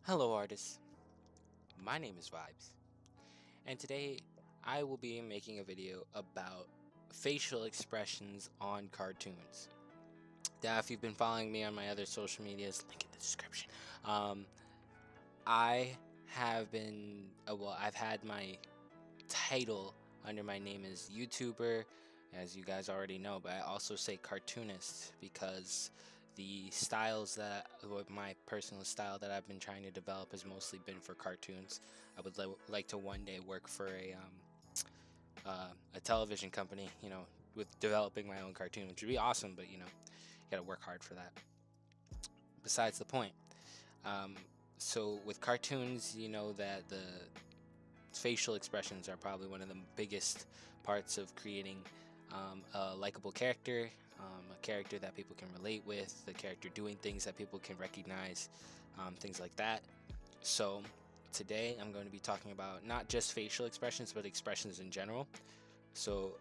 Hello, artists. My name is Vibes, and today I will be making a video about facial expressions on cartoons. Now, if you've been following me on my other social medias, link in the description. Um, I have been, I've had my title under my name as YouTuber, as you guys already know, but I also say cartoonist because the styles that, what my personal style that I've been trying to develop has mostly been for cartoons. I would like to one day work for a television company, with developing my own cartoon, which would be awesome, but you gotta work hard for that. Besides the point. Um, so with cartoons, you know that the facial expressions are probably one of the biggest parts of creating a likable character, a character that people can relate with, the character doing things that people can recognize, things like that. So, today I'm going to be talking about not just facial expressions, but expressions in general. So,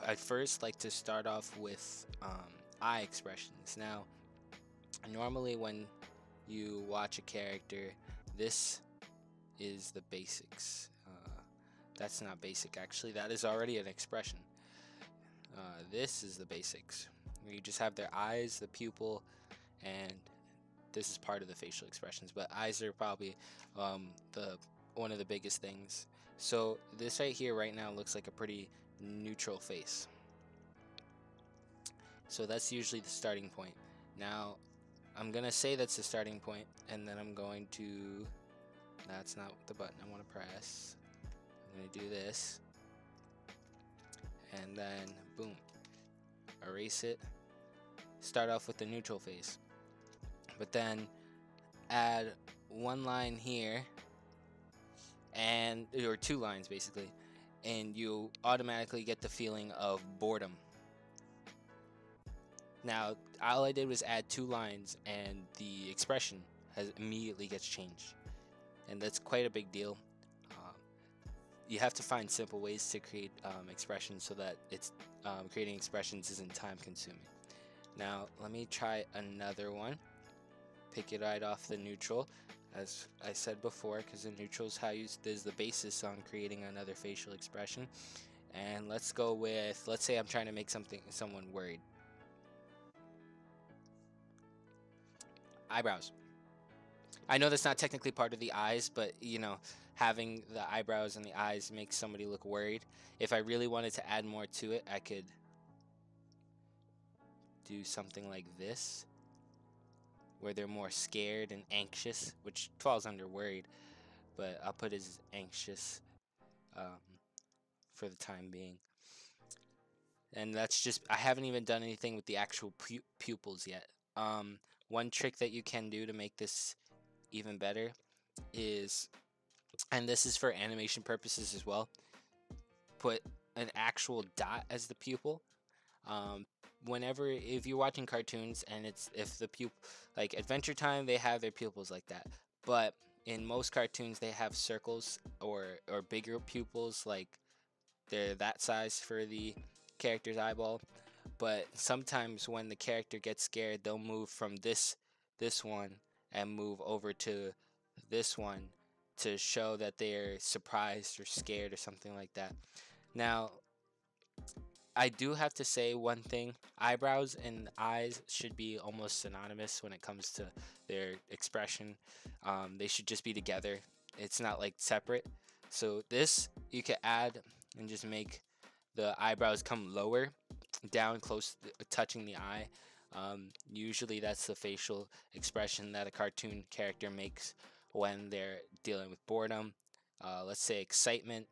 I'd first like to start off with eye expressions. Now, normally when you watch a character, this is the basics. That's not basic, actually. That is already an expression. This is the basics. You just have their eyes, the pupil, and this is part of the facial expressions. But eyes are probably the one of the biggest things. So this right here, right now, looks like a pretty neutral face. So that's usually the starting point. Now, I'm gonna say that's the starting point, and then I'm going to. That's not the button I want to press. I'm gonna do this, and then boom, erase it. Start off with the neutral face, but then add one line here, and or two lines basically, and you automatically get the feeling of boredom. Now, all I did was add two lines, and the expression has immediately gets changed, and that's quite a big deal. Um, you have to find simple ways to create expressions so that it's creating expressions isn't time consuming. Now, let me try another one. Pick it right off the neutral, as I said before, because the neutral is how you is the basis on creating another facial expression. And let's go with, let's say I'm trying to make someone worried. Eyebrows. I know that's not technically part of the eyes, but having the eyebrows and the eyes makes somebody look worried. If I really wanted to add more to it, I could do something like this, where they're more scared and anxious, which falls under worried, but I'll put as anxious um, for the time being. And that's just, I haven't even done anything with the actual pupils yet. One trick that you can do to make this even better is, and this is for animation purposes as well, put an actual dot as the pupil. Um, Whenever, if you're watching cartoons and it's, if the pupil, like Adventure Time, they have their pupils like that. But in most cartoons, they have circles or bigger pupils, like they're that size for the character's eyeball. But sometimes when the character gets scared, they'll move from this one and move over to this one to show that they're surprised or scared or something like that. Now, I do have to say one thing. Eyebrows and eyes should be almost synonymous when it comes to their expression. They should just be together. It's not like separate. So this you could add and just make the eyebrows come lower, down close touching the eye. Usually that's the facial expression that a cartoon character makes when they're dealing with boredom. Let's say excitement.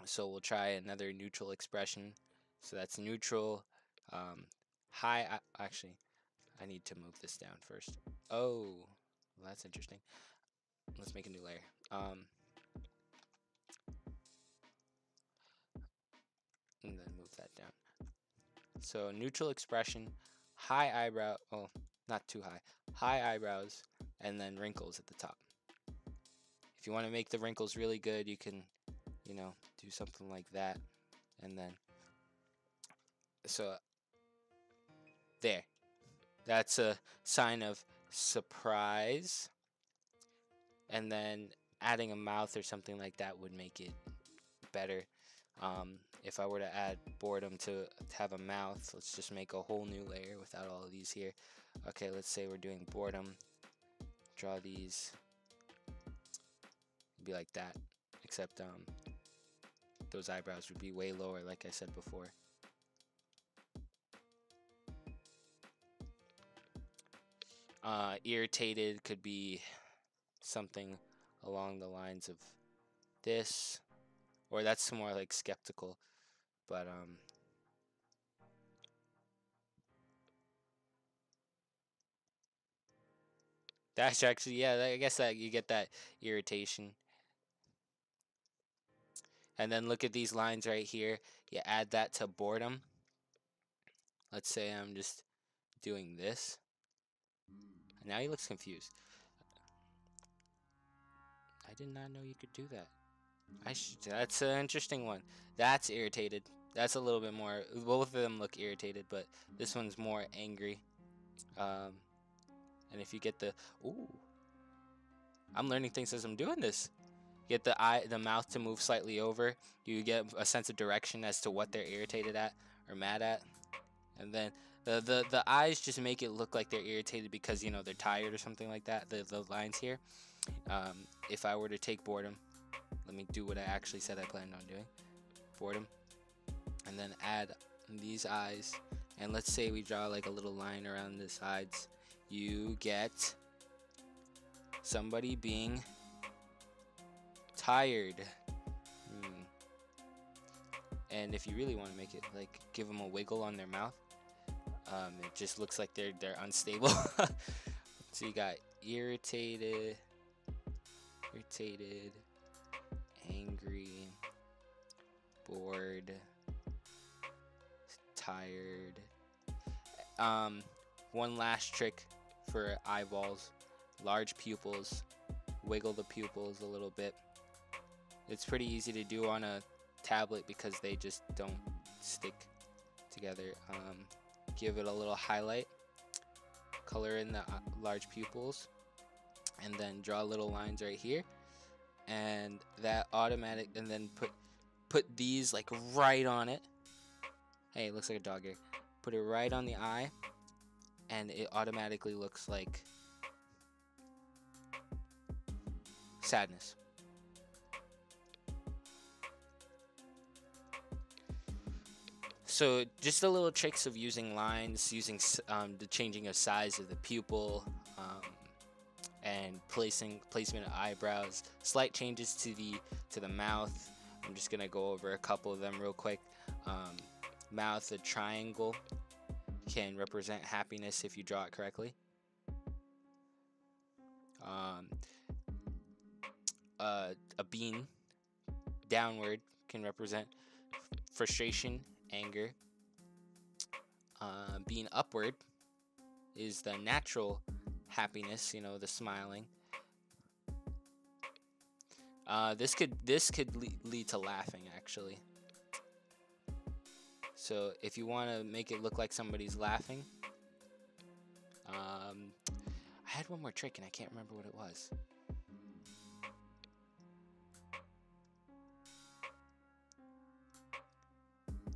So we'll try another neutral expression. So that's neutral. High. Actually, I need to move this down first. Oh, well, that's interesting. Let's make a new layer. And then move that down. So neutral expression, high eyebrow. Oh, not too high. High eyebrows, and then wrinkles at the top. If you want to make the wrinkles really good, you can, do something like that, and then so there. That's a sign of surprise. and then adding a mouth or something like that would make it better. If I were to add boredom to have a mouth, let's just make a whole new layer without all of these here. Okay, let's say we're doing boredom. Draw these. Be like that, except those eyebrows would be way lower, like I said before. Irritated could be something along the lines of this, or that's more like skeptical, but that's actually, yeah, I guess that you get that irritation. And then look at these lines right here. You add that to boredom. Let's say I'm just doing this. Now he looks confused. I did not know you could do that. That's an interesting one. That's irritated. That's a little bit more. Both of them look irritated, but this one's more angry. Um, and if you get the ooh, I'm learning things as I'm doing this. Get the mouth to move slightly over. You get a sense of direction as to what they're irritated at or mad at, and then the eyes just make it look like they're irritated because they're tired or something like that. The lines here. If I were to take boredom, let me do what I actually said I planned on doing. Boredom, and then add these eyes, and let's say we draw like a little line around the sides. You get somebody being tired. And if you really want to make it like give them a wiggle on their mouth, it just looks like they're unstable. So you got irritated, angry, bored, tired. One last trick for eyeballs: large pupils. Wiggle the pupils a little bit. It's pretty easy to do on a tablet because they just don't stick together. Give it a little highlight, color in the large pupils, and then draw little lines right here, and that automatic, and then put these like right on it. Hey, it looks like a dog here. Put it right on the eye, and it automatically looks like sadness. So just the little tricks of using lines, using the changing of size of the pupil, and placement of eyebrows, slight changes to the mouth. I'm just gonna go over a couple of them real quick. Mouth, a triangle can represent happiness if you draw it correctly. A bean downward can represent frustration, anger. Being upward is the natural happiness, the smiling. This could lead to laughing, actually. So if you want to make it look like somebody's laughing, I had one more trick and I can't remember what it was.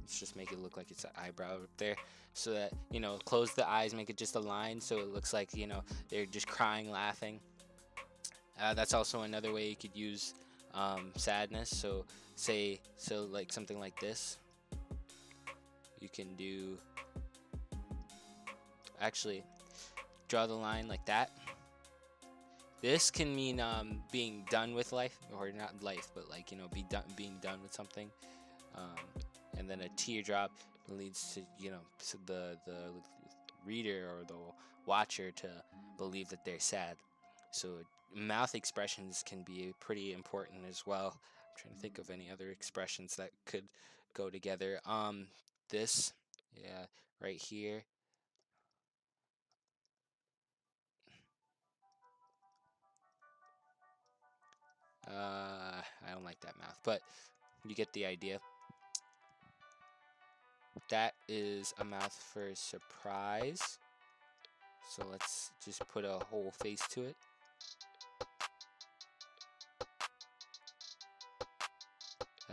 Let's just make it look like it's an eyebrow up there, so that close the eyes, make it just a line, so it looks like they're just crying, laughing. That's also another way you could use sadness. So like something like this. You can do, actually, draw the line like that. This can mean being done with life, or not life, but like being done with something. And then a teardrop leads to the reader or the watcher to believe that they're sad. So mouth expressions can be pretty important as well. I'm trying to think of any other expressions that could go together. This, yeah, right here. I don't like that mouth, but you get the idea. That is a mouth for surprise. So let's just put a whole face to it.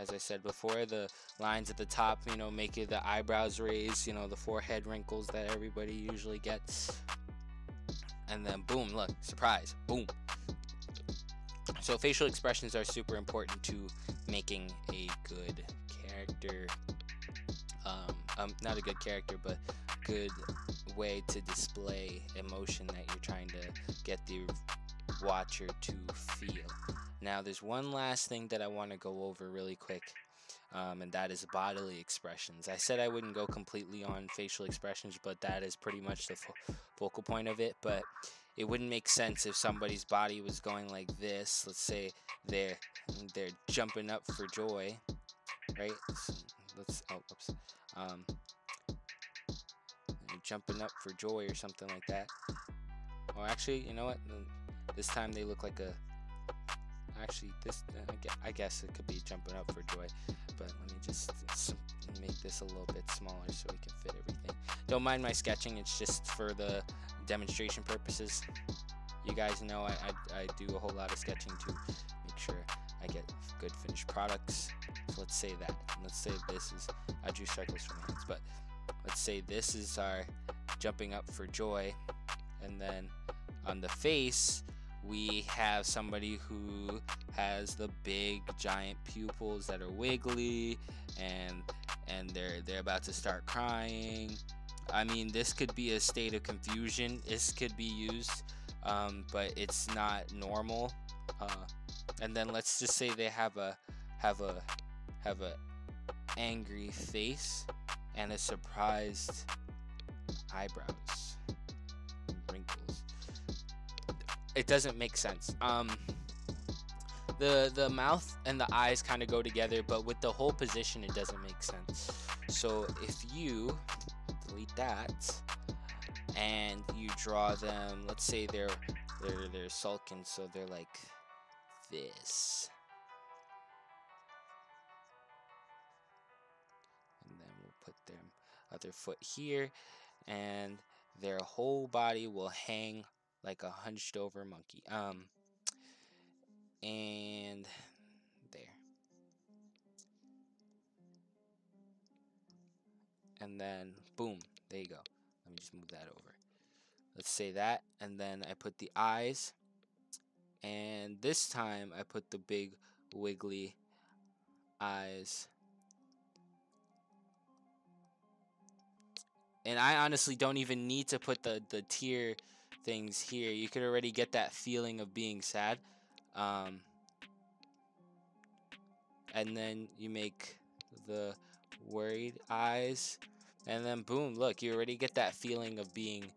as I said before, the lines at the top, make it the eyebrows raise, the forehead wrinkles that everybody usually gets. And then boom, look, surprise, boom. So facial expressions are super important to making a good character. Not a good character, but good way to display emotion that you're trying to get the watcher to feel. Now, there's one last thing that I want to go over really quick, and that is bodily expressions. I said I wouldn't go completely on facial expressions, but that is pretty much the focal point of it. But it wouldn't make sense if somebody's body was going like this. Let's say they're jumping up for joy, right? Oops. Jumping up for joy or something like that. Or actually, you know what? This time they look like a. Actually, I guess it could be jumping up for joy, but let me just make this a little bit smaller so we can fit everything. Don't mind my sketching, it's just for the demonstration purposes. You guys know I do a whole lot of sketching to make sure I get good finished products. So let's say that. Let's say this is, I drew circles for my hands, but let's say this is our jumping up for joy, and then on the face we have somebody who has the big giant pupils that are wiggly, and they're about to start crying. I mean, this could be a state of confusion. This could be used, but it's not normal. And then let's just say they have a angry face and a surprised eyebrows, wrinkles. It doesn't make sense. The mouth and the eyes kind of go together, but with the whole position, it doesn't make sense. So if you delete that and you draw them, let's say they're sulking, so they're like this, and then we'll put their other foot here, and their whole body will hang like a hunched over monkey. And there. And then boom, there you go. Let me just move that over. Let's say that, and then I put the eyes, and this time I put the big wiggly eyes. And I honestly don't even need to put the tear things here. You could already get that feeling of being sad. And then you make the worried eyes, and then boom, look, you already get that feeling of being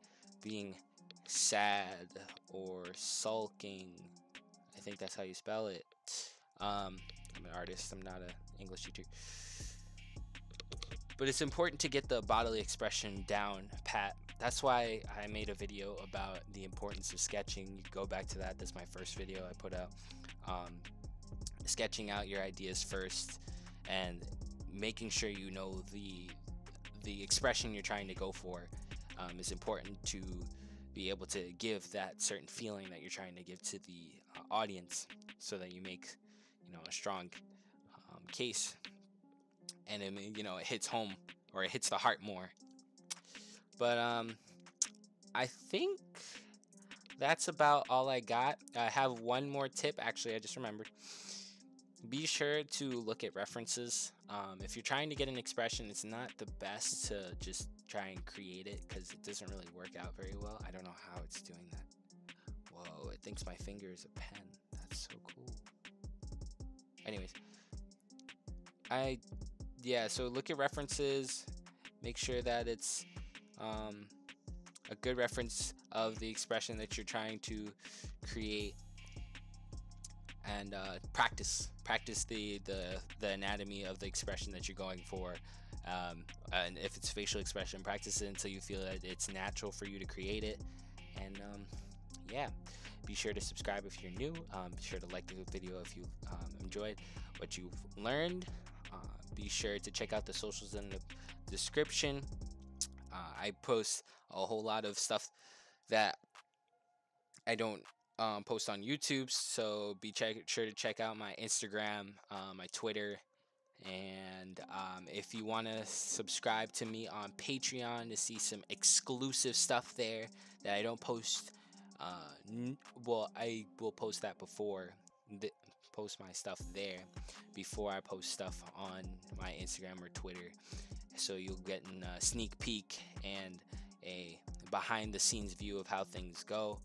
sad or sulking. I think that's how you spell it. I'm an artist, I'm not an English teacher. But it's important to get the bodily expression down pat. That's why I made a video about the importance of sketching. You go back to that. That's my first video I put out. Sketching out your ideas first and making sure you know the expression you're trying to go for is important to be able to give that certain feeling that you're trying to give to the audience, so that you make a strong case, and it hits home, or it hits the heart more. But I think that's about all I got. I have one more tip. Actually, I just remembered. Be sure to look at references. If you're trying to get an expression, it's not the best to just try and create it, because it doesn't really work out very well. I don't know how it's doing that. Whoa, it thinks my finger is a pen. That's so cool. Anyways, so look at references. Make sure that it's a good reference of the expression that you're trying to create, and practice the anatomy of the expression that you're going for. And if it's facial expression, practice it until you feel that it's natural for you to create it. And yeah, be sure to subscribe if you're new. Be sure to like the video if you enjoyed what you've learned. Be sure to check out the socials in the description. I post a whole lot of stuff that I don't post on YouTube, so be sure to check out my Instagram, my Twitter, And if you want to subscribe to me on Patreon to see some exclusive stuff there that I don't post, well, I will post that before, post my stuff there before I post stuff on my Instagram or Twitter. So you'll get a sneak peek and a behind the scenes view of how things go.